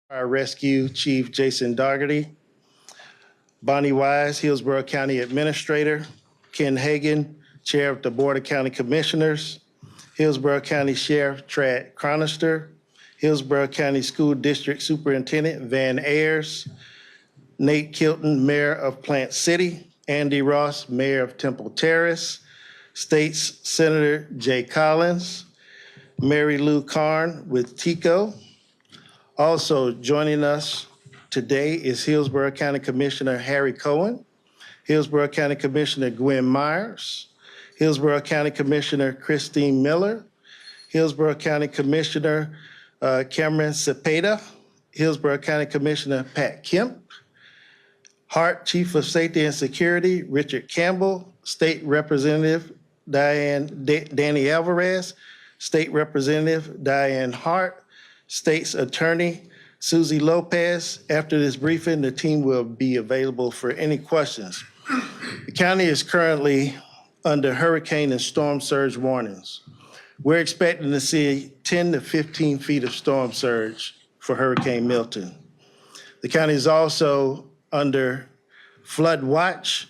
Fire Rescue Chief Jason Dougherty, Bonnie Wise, Hillsborough County Administrator, Ken Hagen, Chair of the Board of County Commissioners, Hillsborough County Sheriff Trad Chronister, Hillsborough County School District Superintendent Van Ayers, Nate Kilton, Mayor of Plant City, Andy Ross, Mayor of Temple Terrace, States Senator Jay Collins, Mary Lou Carn with TICO. Also joining us today is Hillsborough County Commissioner Harry Cohen, Hillsborough County Commissioner Gwen Myers, Hillsborough County Commissioner Christine Miller, Hillsborough County Commissioner Cameron Cepeda, Hillsborough County Commissioner Pat Kemp, Hart Chief of Safety and Security Richard Campbell, State Representative Danny Alvarez, State Representative Diane Hart, State's Attorney Susie Lopez. After this briefing, the team will be available for any questions. The county is currently under hurricane and storm surge warnings. We're expecting to see 10 to 15 feet of storm surge for Hurricane Milton. The county is also under flood watch.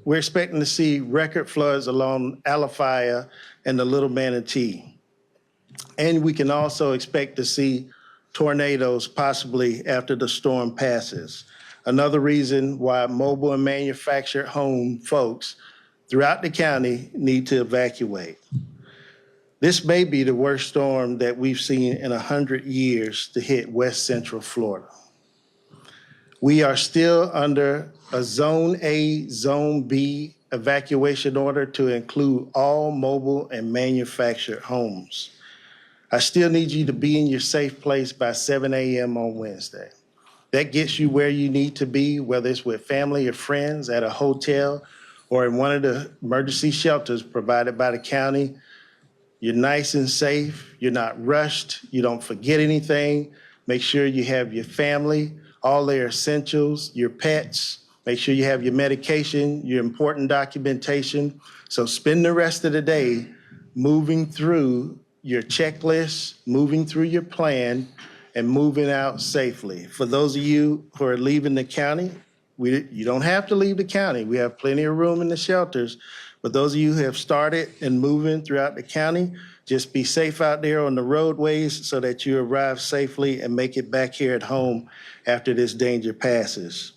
We're expecting to see record floods along Alafaya and the Little Manatee. And we can also expect to see tornadoes possibly after the storm passes. Another reason why mobile and manufactured home folks throughout the county need to evacuate. This may be the worst storm that we've seen in 100 years to hit West Central Florida. We are still under a Zone A, Zone B evacuation order to include all mobile and manufactured homes. I still need you to be in your safe place by 7 a.m. on Wednesday. That gets you where you need to be, whether it's with family or friends, at a hotel, or in one of the emergency shelters provided by the county. You're nice and safe, you're not rushed, you don't forget anything. Make sure you have your family, all their essentials, your pets. Make sure you have your medication, your important documentation. So spend the rest of the day moving through your checklist, moving through your plan, and moving out safely. For those of you who are leaving the county, you don't have to leave the county. We have plenty of room in the shelters. But those of you who have started and moving throughout the county, just be safe out there on the roadways so that you arrive safely and make it back here at home after this danger passes.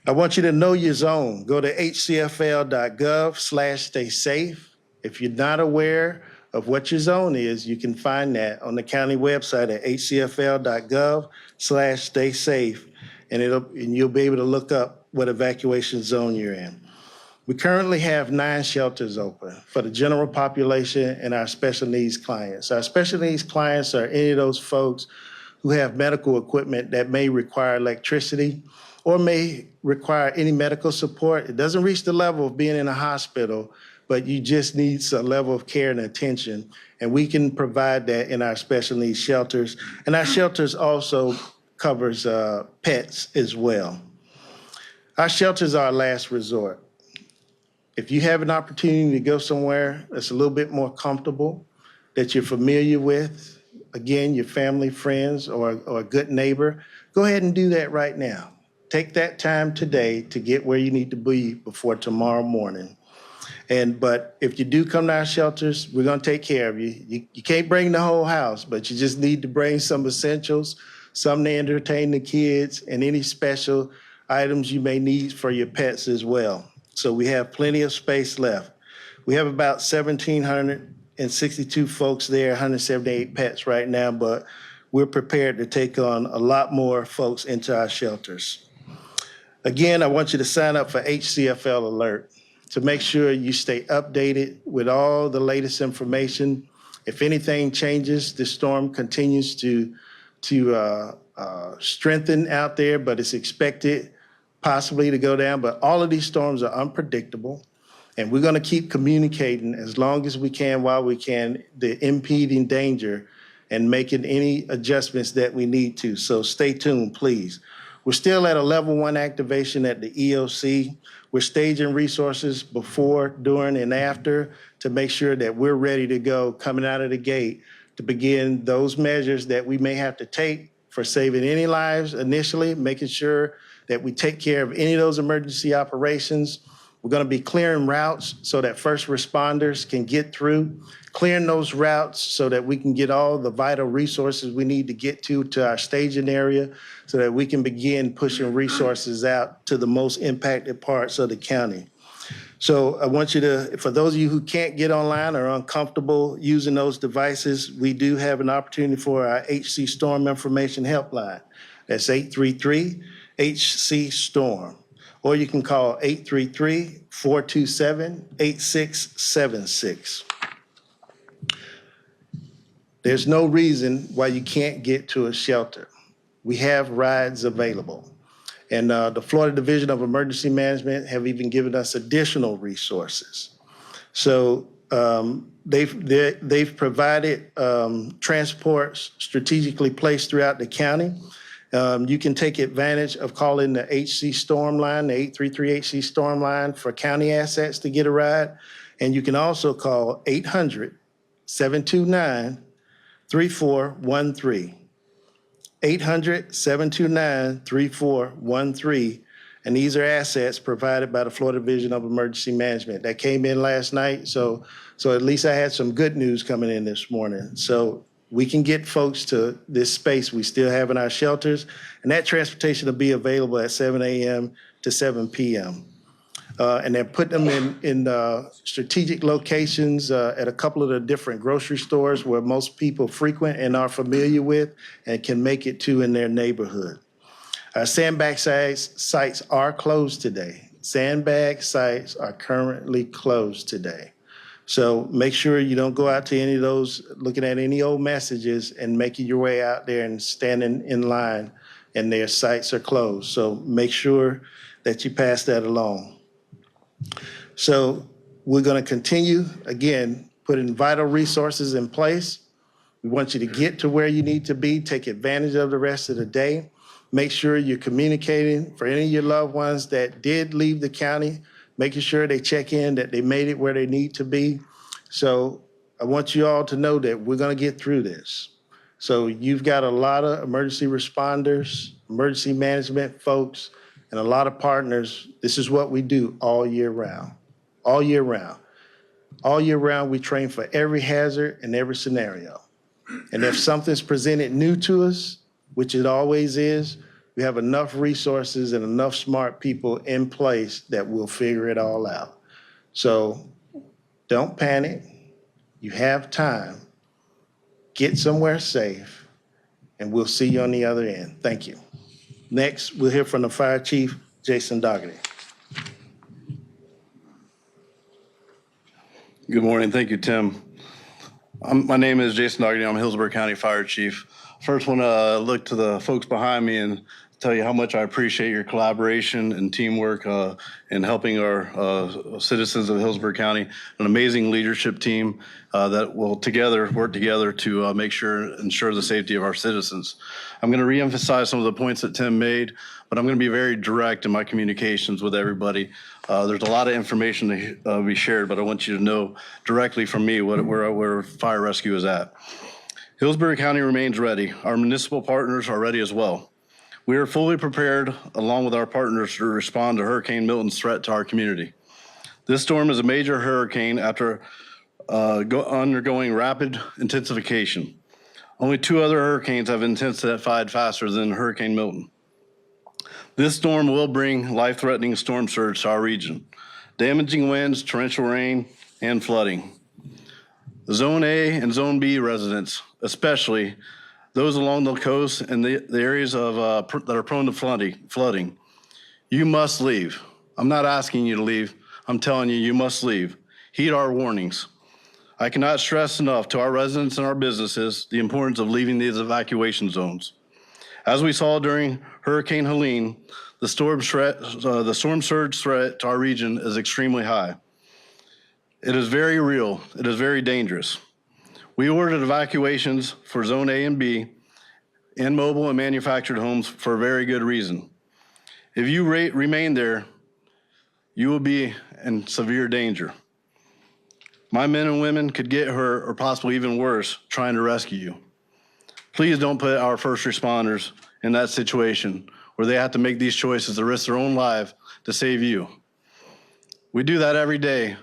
I want you to know your zone. Go to hcfl.gov/stay safe. If you're not aware of what your zone is, you can find that on the county website at hcfl.gov/stay safe, and you'll be able to look up what evacuation zone you're in. We currently have 9 shelters open for the general population and our special needs clients. Our special needs clients are any of those folks who have medical equipment that may require electricity or may require any medical support. It doesn't reach the level of being in a hospital, but you just need a level of care and attention. And we can provide that in our special needs shelters. And our shelters also covers pets as well. Our shelters are our last resort. If you have an opportunity to go somewhere that's a little bit more comfortable, that you're familiar with, again, your family, friends, or a good neighbor, go ahead and do that right now. Take that time today to get where you need to be before tomorrow morning. But if you do come to our shelters, we're gonna take care of you. You can't bring the whole house, but you just need to bring some essentials, something to entertain the kids, and any special items you may need for your pets as well. So we have plenty of space left. We have about 1,762 folks there, 178 pets right now, but we're prepared to take on a lot more folks into our shelters. Again, I want you to sign up for HCFL Alert to make sure you stay updated with all the latest information. If anything changes, the storm continues to strengthen out there, but it's expected possibly to go down. But all of these storms are unpredictable, and we're gonna keep communicating as long as we can, while we can, the impeding danger, and making any adjustments that we need to. So stay tuned, please. We're still at a level 1 activation at the EOC. We're staging resources before, during, and after to make sure that we're ready to go coming out of the gate to begin those measures that we may have to take for saving any lives initially, making sure that we take care of any of those emergency operations. We're going to be clearing routes so that first responders can get through, clearing those routes so that we can get all the vital resources we need to get to our staging area so that we can begin pushing resources out to the most impacted parts of the county. So I want you to, for those of you who can't get online or are uncomfortable using those devices, we do have an opportunity for our HC Storm Information Helpline. That's 833-HC-STORM. Or you can call 833-427-8676. There's no reason why you can't get to a shelter. We have rides available. And the Florida Division of Emergency Management have even given us additional resources. So they've provided transports strategically placed throughout the county. You can take advantage of calling the HC Storm line, the 833 HC Storm line for county assets to get a ride. And you can also call 800-729-3413. 800-729-3413. And these are assets provided by the Florida Division of Emergency Management. That came in last night, so at least I had some good news coming in this morning. So we can get folks to this space we still have in our shelters, and that transportation will be available at 7 a.m. to 7 p.m. And they're putting them in strategic locations at a couple of the different grocery stores where most people frequent and are familiar with and can make it to in their neighborhood. Our sandbag sites are closed today. Sandbag sites are currently closed today. So make sure you don't go out to any of those, looking at any old messages and making your way out there and standing in line and their sites are closed. So make sure that you pass that along. So we're going to continue, again, putting vital resources in place. We want you to get to where you need to be, take advantage of the rest of the day. Make sure you're communicating for any of your loved ones that did leave the county, making sure they check in, that they made it where they need to be. So I want you all to know that we're going to get through this. So you've got a lot of emergency responders, emergency management folks, and a lot of partners. This is what we do all year round, all year round. All year round, we train for every hazard and every scenario. And if something's presented new to us, which it always is, we have enough resources and enough smart people in place that will figure it all out. So don't panic. You have time. Get somewhere safe, and we'll see you on the other end. Thank you. Next, we'll hear from the Fire Chief, Jason Dougherty. Good morning. Thank you, Tim. My name is Jason Dougherty. I'm Hillsborough County Fire Chief. First, want to look to the folks behind me and tell you how much I appreciate your collaboration and teamwork in helping our citizens of Hillsborough County. An amazing leadership team that will work together to ensure the safety of our citizens. I'm going to reemphasize some of the points that Tim made, but I'm going to be very direct in my communications with everybody. There's a lot of information to be shared, but I want you to know directly from me where fire rescue is at. Hillsborough County remains ready. Our municipal partners are ready as well. We are fully prepared, along with our partners, to respond to Hurricane Milton's threat to our community. This storm is a major hurricane after undergoing rapid intensification. Only 2 other hurricanes have intensified faster than Hurricane Milton. This storm will bring life-threatening storm surge to our region, damaging winds, torrential rain, and flooding. Zone A and Zone B residents, especially those along the coast and the areas that are prone to flooding, you must leave. I'm not asking you to leave. I'm telling you, you must leave. Heed our warnings. I cannot stress enough to our residents and our businesses the importance of leaving these evacuation zones. As we saw during Hurricane Helene, the storm surge threat to our region is extremely high. It is very real. It is very dangerous. We ordered evacuations for Zone A and B in mobile and manufactured homes for a very good reason. If you remain there, you will be in severe danger. My men and women could get hurt or possibly even worse trying to rescue you. Please don't put our first responders in that situation where they have to make these choices to risk their own life to save you. We do that every day,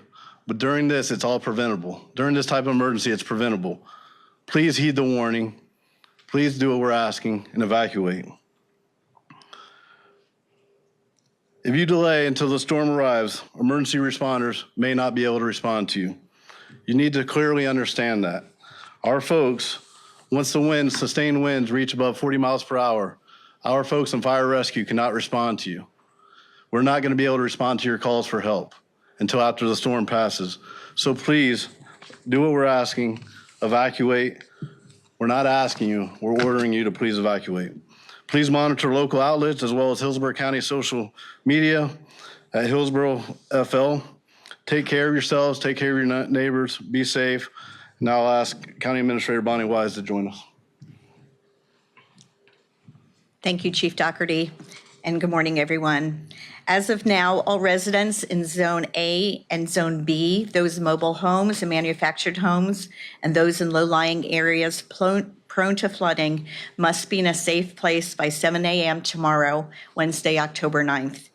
but during this, it's all preventable. During this type of emergency, it's preventable. Please heed the warning. Please do what we're asking and evacuate. If you delay until the storm arrives, emergency responders may not be able to respond to you. You need to clearly understand that. Our folks, once the sustained winds reach above 40 miles per hour, our folks in fire rescue cannot respond to you. We're not going to be able to respond to your calls for help until after the storm passes. So please do what we're asking, evacuate. We're not asking you, we're ordering you to please evacuate. Please monitor local outlets as well as Hillsborough County social media at Hillsborough FL. Take care of yourselves, take care of your neighbors, be safe. Now I'll ask County Administrator Bonnie Wise to join us. Thank you, Chief Doherty, and good morning, everyone. As of now, all residents in Zone A and Zone B, those mobile homes and manufactured homes, and those in low-lying areas prone to flooding must be in a safe place by 7 a.m. tomorrow, Wednesday, October 9th.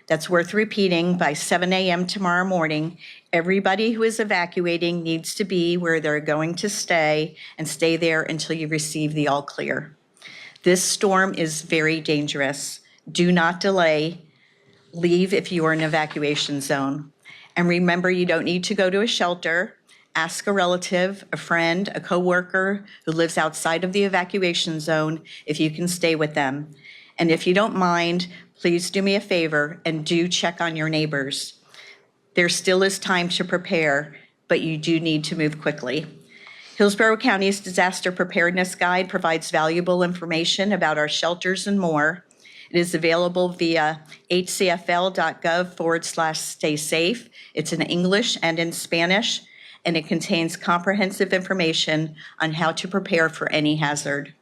That's worth repeating. By 7 a.m. tomorrow morning, everybody who is evacuating needs to be where they're going to stay and stay there until you receive the all clear. This storm is very dangerous. Do not delay. Leave if you are in an evacuation zone. And remember, you don't need to go to a shelter. Ask a relative, a friend, a coworker who lives outside of the evacuation zone if you can stay with them. And if you don't mind, please do me a favor and do check on your neighbors. There still is time to prepare, but you do need to move quickly. Hillsborough County's Disaster Preparedness Guide provides valuable information about our shelters and more. It is available via hcfl.gov/stay safe. It's in English and in Spanish, and it contains comprehensive information on how to prepare for any hazard.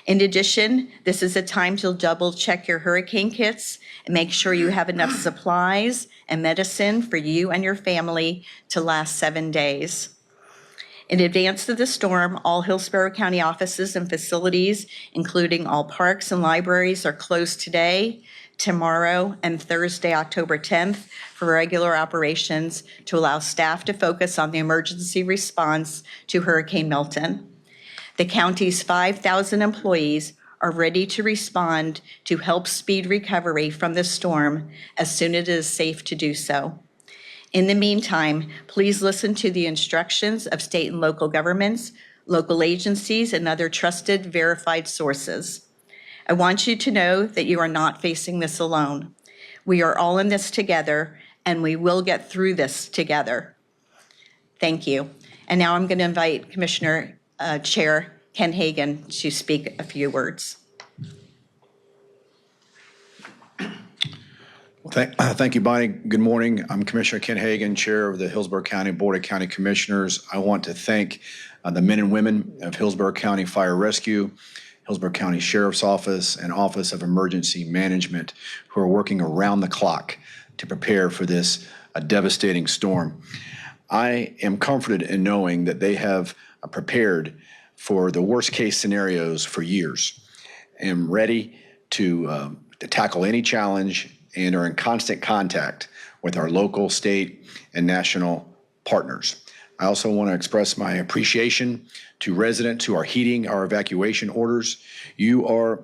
In addition, this is a time to double check your hurricane kits and make sure you have enough supplies and medicine for you and your family to last 7 days. In advance of the storm, all Hillsborough County offices and facilities, including all parks and libraries, are closed today, tomorrow, and Thursday, October 10th, for regular operations to allow staff to focus on the emergency response to Hurricane Milton. The county's 5,000 employees are ready to respond to help speed recovery from the storm as soon as it is safe to do so. In the meantime, please listen to the instructions of state and local governments, local agencies, and other trusted, verified sources. I want you to know that you are not facing this alone. We are all in this together, and we will get through this together. Thank you. And now I'm going to invite Commissioner Chair Ken Hagen to speak a few words. Thank you, Bonnie. Good morning. I'm Commissioner Ken Hagen, Chair of the Hillsborough County Board of County Commissioners. I want to thank the men and women of Hillsborough County Fire Rescue, Hillsborough County Sheriff's Office, and Office of Emergency Management who are working around the clock to prepare for this devastating storm. I am comforted in knowing that they have prepared for the worst case scenarios for years and ready to tackle any challenge and are in constant contact with our local, state, and national partners. I also want to express my appreciation to residents who are heeding our evacuation orders. You are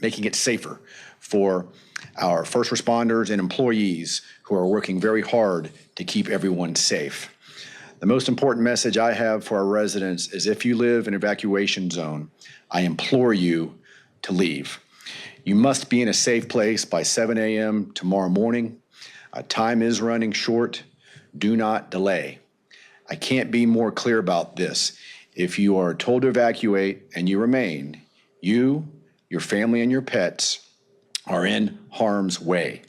making it safer for our first responders and employees who are working very hard to keep everyone safe. The most important message I have for our residents is if you live in an evacuation zone, I implore you to leave. You must be in a safe place by 7 a.m. tomorrow morning. Time is running short. Do not delay. I can't be more clear about this. If you are told to evacuate and you remain, you, your family, and your pets are in harm's way.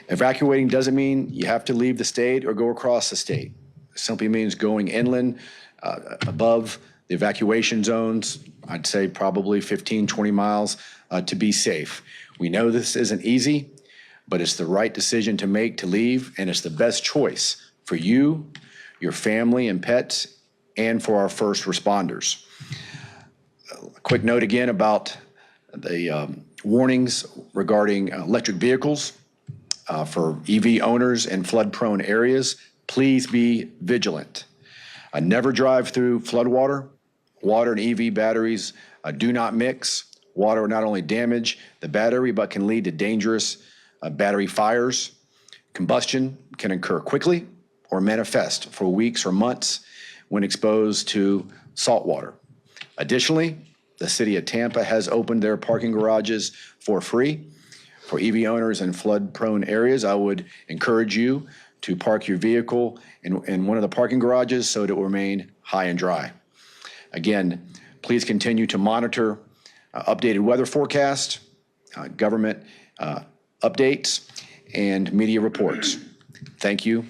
Evacuating doesn't mean you have to leave the state or go across the state. It simply means going inland above the evacuation zones, I'd say probably 15, 20 miles to be safe. We know this isn't easy, but it's the right decision to make to leave, and it's the best choice for you, your family and pets, and for our first responders. A quick note again about the warnings regarding electric vehicles for EV owners in flood-prone areas. Please be vigilant. Never drive through floodwater. Water and EV batteries do not mix. Water will not only damage the battery, but can lead to dangerous battery fires. Combustion can occur quickly or manifest for weeks or months when exposed to salt water. Additionally, the city of Tampa has opened their parking garages for free for EV owners in flood-prone areas. I would encourage you to park your vehicle in one of the parking garages so that it will remain high and dry. Again, please continue to monitor updated weather forecast, government updates, and media reports. Thank you,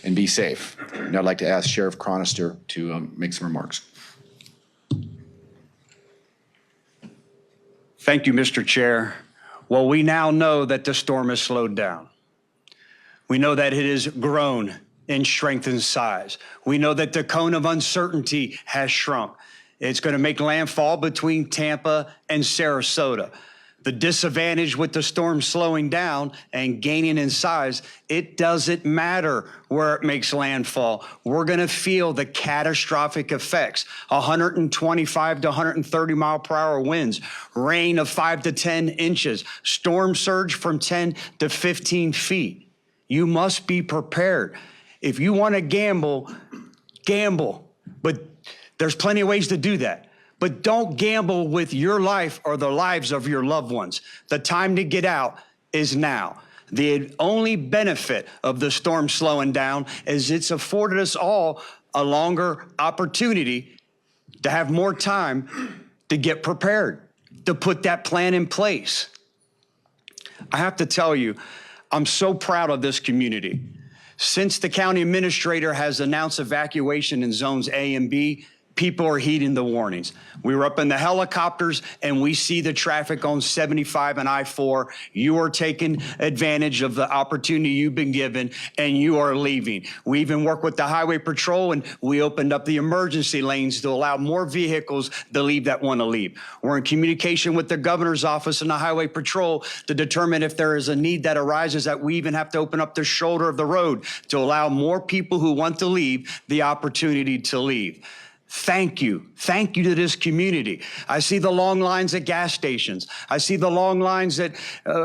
and be safe. And I'd like to ask Sheriff Chronister to make some remarks. Thank you, Mr. Chair. Well, we now know that the storm has slowed down. We know that it has grown in strength and size. We know that the cone of uncertainty has shrunk. It's going to make landfall between Tampa and Sarasota. The disadvantage with the storm slowing down and gaining in size, it doesn't matter where it makes landfall. We're going to feel the catastrophic effects, 125 to 130 mile per hour winds, rain of 5 to 10 inches, storm surge from 10 to 15 feet. You must be prepared. If you want to gamble, gamble. But there's plenty of ways to do that. But don't gamble with your life or the lives of your loved ones. The time to get out is now. The only benefit of the storm slowing down is it's afforded us all a longer opportunity to have more time to get prepared, to put that plan in place. I have to tell you, I'm so proud of this community. Since the county administrator has announced evacuation in zones A and B, people are heeding the warnings. We were up in the helicopters and we see the traffic on 75 and I-4. You are taking advantage of the opportunity you've been given and you are leaving. We even work with the highway patrol and we opened up the emergency lanes to allow more vehicles to leave that want to leave. We're in communication with the governor's office and the highway patrol to determine if there is a need that arises that we even have to open up the shoulder of the road to allow more people who want to leave the opportunity to leave. Thank you. Thank you to this community. I see the long lines at gas stations. I see the long lines at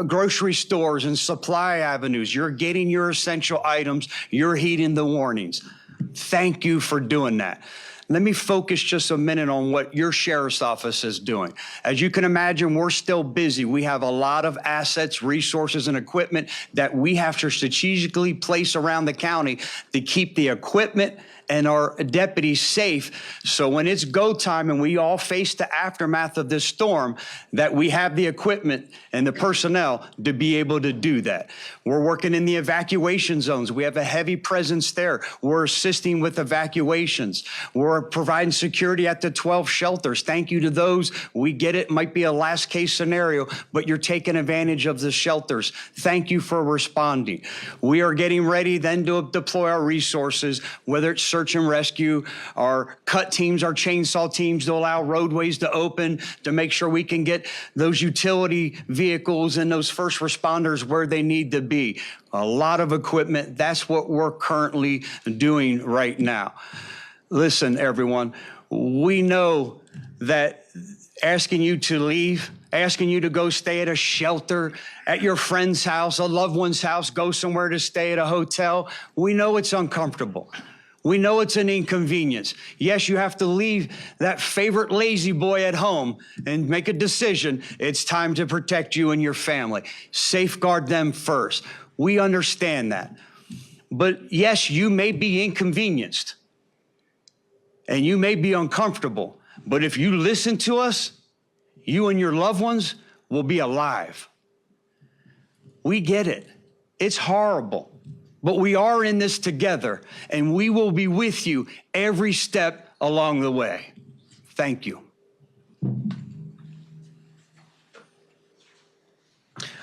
grocery stores and supply avenues. You're getting your essential items. You're heeding the warnings. Thank you for doing that. Let me focus just a minute on what your sheriff's office is doing. As you can imagine, we're still busy. We have a lot of assets, resources, and equipment that we have to strategically place around the county to keep the equipment and our deputies safe, so when it's go time and we all face the aftermath of this storm, that we have the equipment and the personnel to be able to do that. We're working in the evacuation zones. We have a heavy presence there. We're assisting with evacuations. We're providing security at the 12 shelters. Thank you to those. We get it might be a last case scenario, but you're taking advantage of the shelters. Thank you for responding. We are getting ready then to deploy our resources, whether it's search and rescue, our cut teams, our chainsaw teams to allow roadways to open, to make sure we can get those utility vehicles and those first responders where they need to be. A lot of equipment. That's what we're currently doing right now. Listen, everyone, we know that asking you to leave, asking you to go stay at a shelter, at your friend's house, a loved one's house, go somewhere to stay at a hotel, we know it's uncomfortable. We know it's an inconvenience. Yes, you have to leave that favorite lazy boy at home and make a decision. It's time to protect you and your family. Safeguard them first. We understand that. But yes, you may be inconvenienced and you may be uncomfortable. But if you listen to us, you and your loved ones will be alive. We get it. It's horrible. But we are in this together, and we will be with you every step along the way. Thank you.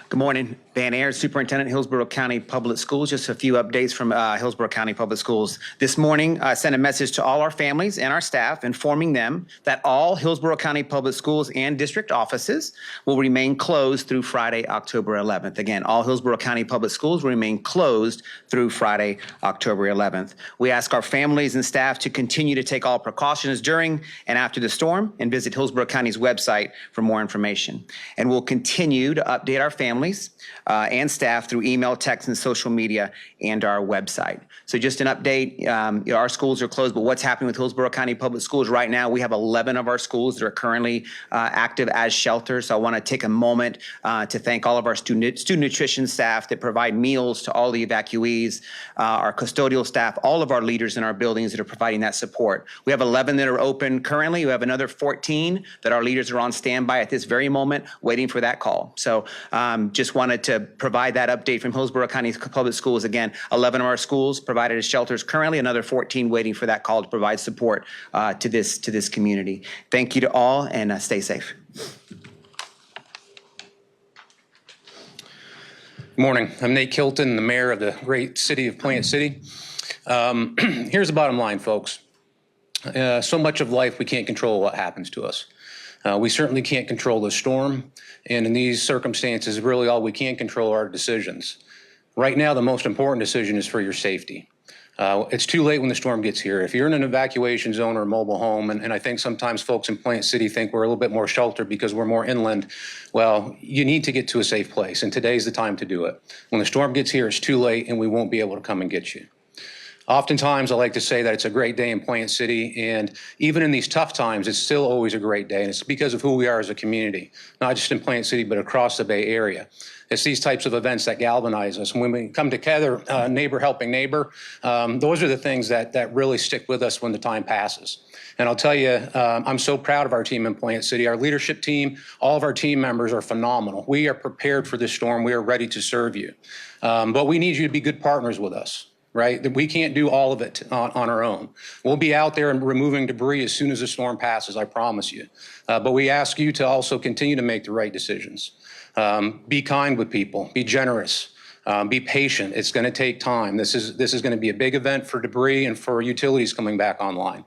Good morning. Van Air, Superintendent, Hillsborough County Public Schools. Just a few updates from Hillsborough County Public Schools. This morning, I sent a message to all our families and our staff informing them that all Hillsborough County Public Schools and district offices will remain closed through Friday, October 11th. Again, all Hillsborough County Public Schools will remain closed through Friday, October 11th. We ask our families and staff to continue to take all precautions during and after the storm and visit Hillsborough County's website for more information. And we'll continue to update our families and staff through email, text, and social media and our website. So just an update, our schools are closed, but what's happening with Hillsborough County Public Schools right now, we have 11 of our schools that are currently active as shelters. So I want to take a moment to thank all of our student nutrition staff that provide meals to all the evacuees, our custodial staff, all of our leaders in our buildings that are providing that support. We have 11 that are open currently. We have another 14 that our leaders are on standby at this very moment waiting for that call. So just wanted to provide that update from Hillsborough County Public Schools. Again, 11 of our schools provided as shelters currently, another 14 waiting for that call to provide support to this community. Thank you to all, and stay safe. Good morning. I'm Nate Kilton, the mayor of the great city of Plant City. Here's the bottom line, folks. So much of life, we can't control what happens to us. We certainly can't control the storm, and in these circumstances, really all we can control are our decisions. Right now, the most important decision is for your safety. It's too late when the storm gets here. If you're in an evacuation zone or a mobile home, and I think sometimes folks in Plant City think we're a little bit more sheltered because we're more inland, well, you need to get to a safe place, and today's the time to do it. When the storm gets here, it's too late, and we won't be able to come and get you. Oftentimes, I like to say that it's a great day in Plant City, and even in these tough times, it's still always a great day, and it's because of who we are as a community, not just in Plant City, but across the Bay Area. It's these types of events that galvanize us. When we come together, neighbor helping neighbor, those are the things that really stick with us when the time passes. And I'll tell you, I'm so proud of our team in Plant City. Our leadership team, all of our team members are phenomenal. We are prepared for this storm. We are ready to serve you. But we need you to be good partners with us. Right? We can't do all of it on our own. We'll be out there and removing debris as soon as the storm passes, I promise you. But we ask you to also continue to make the right decisions. Be kind with people, be generous, be patient. It's going to take time. This is going to be a big event for debris and for utilities coming back online.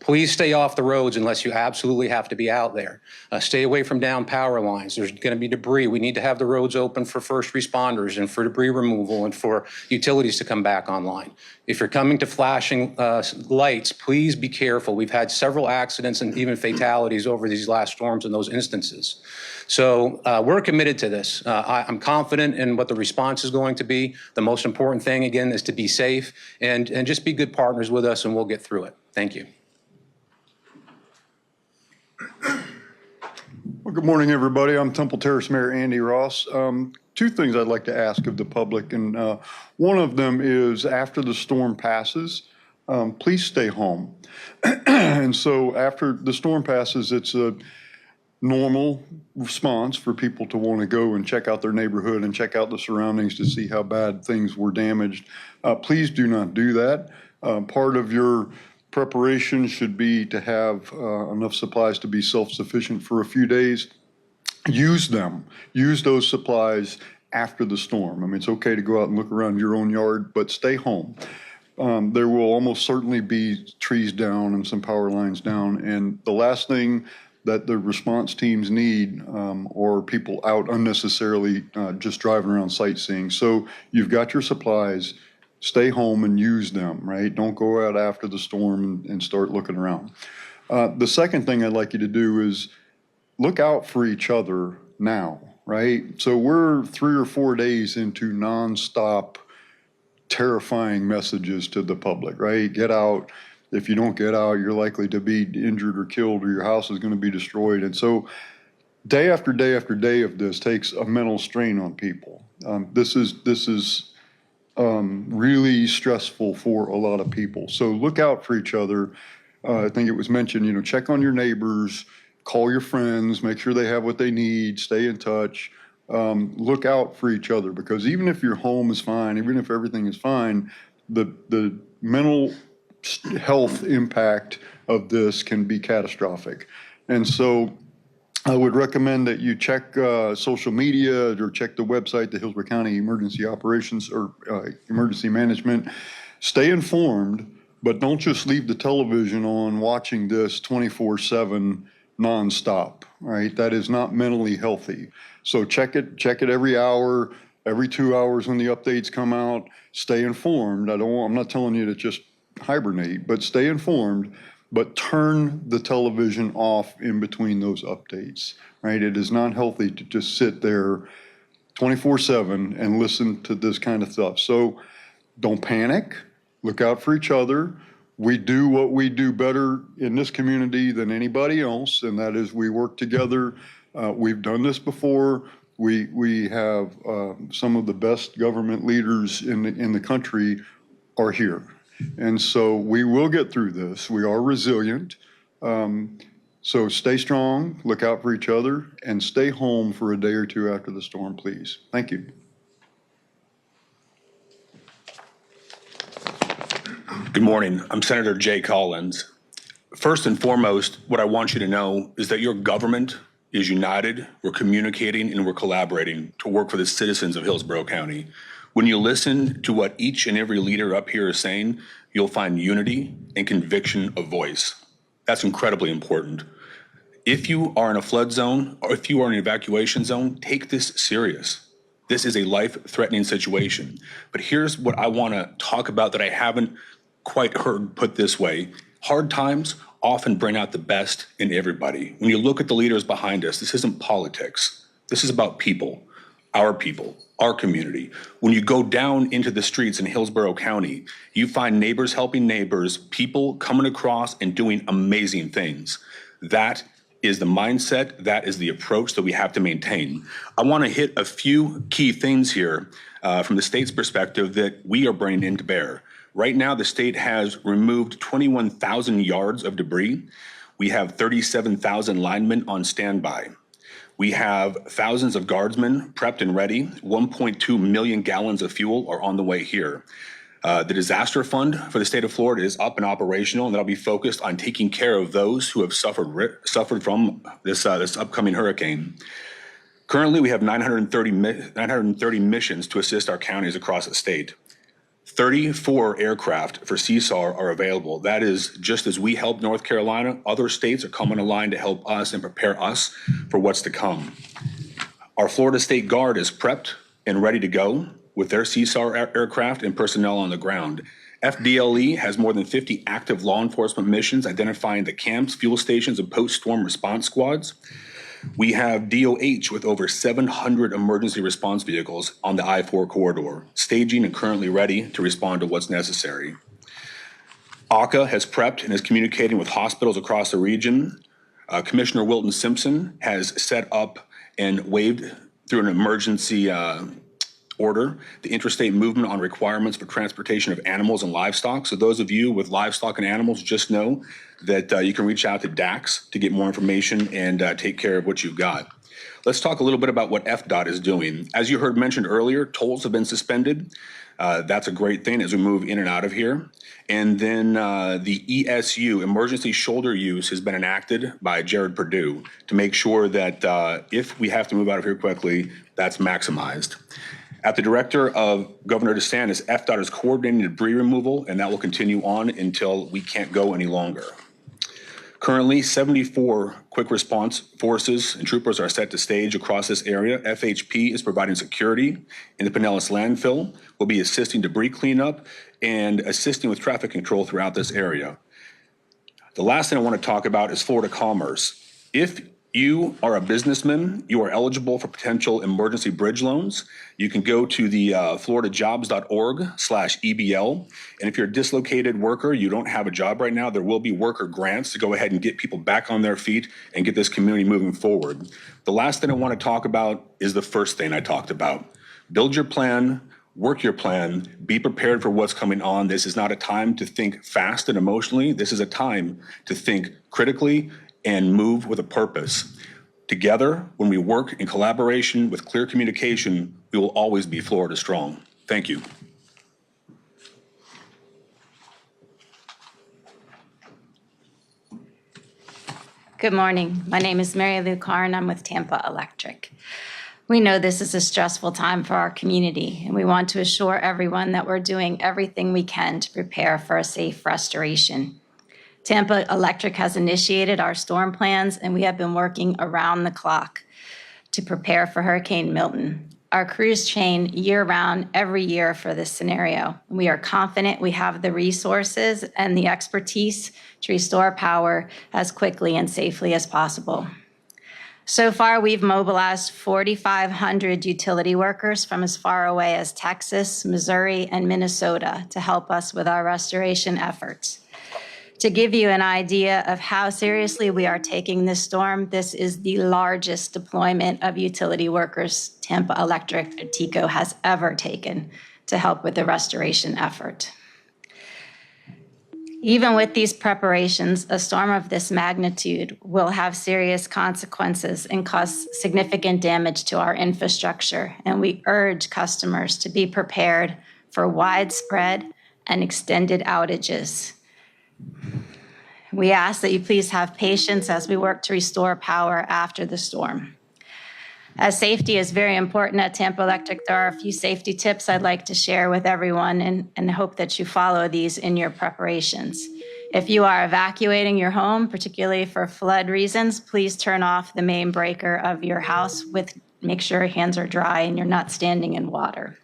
Please stay off the roads unless you absolutely have to be out there. Stay away from down power lines. There's going to be debris. We need to have the roads open for first responders and for debris removal and for utilities to come back online. If you're coming to flashing lights, please be careful. We've had several accidents and even fatalities over these last storms in those instances. So we're committed to this. I'm confident in what the response is going to be. The most important thing, again, is to be safe and just be good partners with us, and we'll get through it. Thank you. Well, good morning, everybody. I'm Temple Terrace Mayor Andy Ross. Two things I'd like to ask of the public, and one of them is after the storm passes, please stay home. And so after the storm passes, it's a normal response for people to want to go and check out their neighborhood and check out the surroundings to see how bad things were damaged. Please do not do that. Part of your preparation should be to have enough supplies to be self-sufficient for a few days. Use them. Use those supplies after the storm. I mean, it's okay to go out and look around your own yard, but stay home. There will almost certainly be trees down and some power lines down. And the last thing that the response teams need are people out unnecessarily just driving around sightseeing. So you've got your supplies. Stay home and use them, right? Don't go out after the storm and start looking around. The second thing I'd like you to do is look out for each other now, right? So we're 3 or 4 days into nonstop terrifying messages to the public, right? Get out. If you don't get out, you're likely to be injured or killed, or your house is going to be destroyed. And so day after day after day of this takes a mental strain on people. This is really stressful for a lot of people. So look out for each other. I think it was mentioned, check on your neighbors, call your friends, make sure they have what they need, stay in touch. Look out for each other, because even if your home is fine, even if everything is fine, the mental health impact of this can be catastrophic. And so I would recommend that you check social media or check the website, the Hillsborough County Emergency Operations or Emergency Management. Stay informed, but don't just leave the television on watching this 24/7 nonstop, right? That is not mentally healthy. So check it every hour, every 2 hours when the updates come out. Stay informed. I'm not telling you to just hibernate, but stay informed. But turn the television off in between those updates, right? It is not healthy to just sit there 24/7 and listen to this kind of stuff. So don't panic, look out for each other. We do what we do better in this community than anybody else, and that is we work together. We've done this before. We have some of the best government leaders in the country are here. And so we will get through this. We are resilient. So stay strong, look out for each other, and stay home for a day or two after the storm, please. Thank you. Good morning. I'm Senator Jay Collins. First and foremost, what I want you to know is that your government is united. We're communicating and we're collaborating to work for the citizens of Hillsborough County. When you listen to what each and every leader up here is saying, you'll find unity and conviction of voice. That's incredibly important. If you are in a flood zone or if you are in an evacuation zone, take this serious. This is a life-threatening situation. But here's what I want to talk about that I haven't quite heard put this way. Hard times often bring out the best in everybody. When you look at the leaders behind us, this isn't politics. This is about people, our community. When you go down into the streets in Hillsborough County, you find neighbors helping neighbors, people coming across and doing amazing things. That is the mindset, that is the approach that we have to maintain. I want to hit a few key things here from the state's perspective that we are bringing to bear. Right now, the state has removed 21,000 yards of debris. We have 37,000 linemen on standby. We have thousands of guardsmen prepped and ready. 1.2 million gallons of fuel are on the way here. The disaster fund for the state of Florida is up and operational, and that'll be focused on taking care of those who have suffered from this upcoming hurricane. Currently, we have 930 missions to assist our counties across the state. 34 aircraft for CSAR are available. That is just as we help North Carolina, other states are coming aligned to help us and prepare us for what's to come. Our Florida State Guard is prepped and ready to go with their CSAR aircraft and personnel on the ground. FDLE has more than 50 active law enforcement missions identifying the camps, fuel stations, and post-storm response squads. We have DOH with over 700 emergency response vehicles on the I-4 corridor, staging and currently ready to respond to what's necessary. ACA has prepped and is communicating with hospitals across the region. Commissioner Wilton Simpson has set up and waived through an emergency order the interstate movement on requirements for transportation of animals and livestock. So those of you with livestock and animals, just know that you can reach out to DAX to get more information and take care of what you've got. Let's talk a little bit about what FDOT is doing. As you heard mentioned earlier, tolls have been suspended. That's a great thing as we move in and out of here. And then the ESU, emergency shoulder use, has been enacted by Jared Perdue to make sure that if we have to move out of here quickly, that's maximized. At the director of Governor DeSantis, FDOT is coordinating debris removal, and that will continue on until we can't go any longer. Currently, 74 quick response forces and troopers are set to stage across this area. FHP is providing security in the Pinellas landfill, will be assisting debris cleanup and assisting with traffic control throughout this area. The last thing I want to talk about is Florida Commerce. If you are a businessman, you are eligible for potential emergency bridge loans. You can go to the floridajobs.org/EBL. And if you're a dislocated worker, you don't have a job right now, there will be worker grants to go ahead and get people back on their feet and get this community moving forward. The last thing I want to talk about is the first thing I talked about. Build your plan, work your plan, be prepared for what's coming on. This is not a time to think fast and emotionally. This is a time to think critically and move with a purpose. Together, when we work in collaboration with clear communication, we will always be Florida strong. Thank you. Good morning. My name is Mary Lou Carr, and I'm with Tampa Electric. We know this is a stressful time for our community, and we want to assure everyone that we're doing everything we can to prepare for a safe restoration. Tampa Electric has initiated our storm plans, and we have been working around the clock to prepare for Hurricane Milton. Our crews train year-round, every year for this scenario. We are confident we have the resources and the expertise to restore power as quickly and safely as possible. So far, we've mobilized 4,500 utility workers from as far away as Texas, Missouri, and Minnesota to help us with our restoration efforts. To give you an idea of how seriously we are taking this storm, this is the largest deployment of utility workers Tampa Electric or TECO has ever taken to help with the restoration effort. Even with these preparations, a storm of this magnitude will have serious consequences and cause significant damage to our infrastructure, and we urge customers to be prepared for widespread and extended outages. We ask that you please have patience as we work to restore power after the storm. As safety is very important at Tampa Electric, there are a few safety tips I'd like to share with everyone and hope that you follow these in your preparations. If you are evacuating your home, particularly for flood reasons, please turn off the main breaker of your house make sure your hands are dry and you're not standing in water.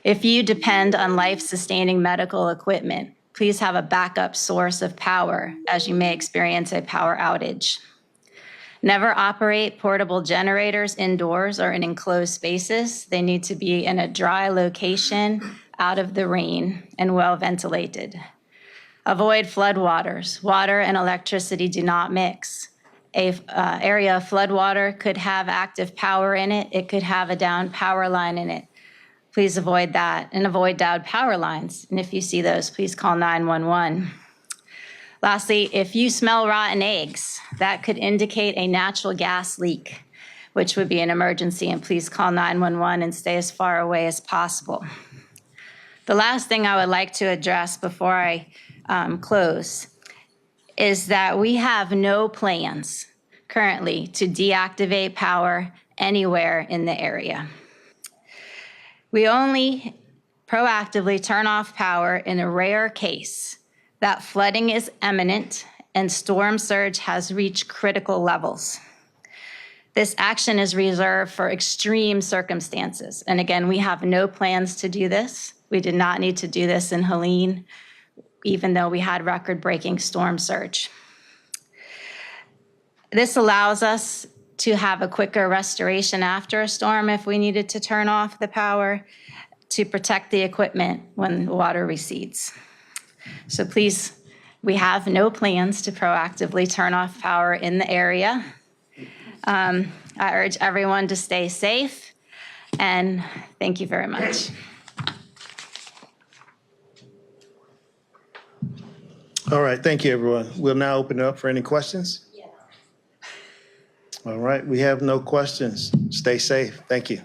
If you depend on life-sustaining medical equipment, please have a backup source of power as you may experience a power outage. Never operate portable generators indoors or in enclosed spaces. They need to be in a dry location, out of the rain, and well ventilated. Avoid floodwaters. Water and electricity do not mix. An area of floodwater could have active power in it. It could have a downed power line in it. Please avoid that and avoid downed power lines. And if you see those, please call 911. Lastly, if you smell rotten eggs, that could indicate a natural gas leak, which would be an emergency, and please call 911 and stay as far away as possible. The last thing I would like to address before I close is that we have no plans currently to deactivate power anywhere in the area. We only proactively turn off power in a rare case that flooding is imminent and storm surge has reached critical levels. This action is reserved for extreme circumstances. And again, we have no plans to do this. We did not need to do this in Helene, even though we had record-breaking storm surge. This allows us to have a quicker restoration after a storm if we needed to turn off the power to protect the equipment when water recedes. So please, we have no plans to proactively turn off power in the area. I urge everyone to stay safe, and thank you very much. All right, thank you, everyone. We'll now open it up for any questions. All right, we have no questions. Stay safe. Thank you.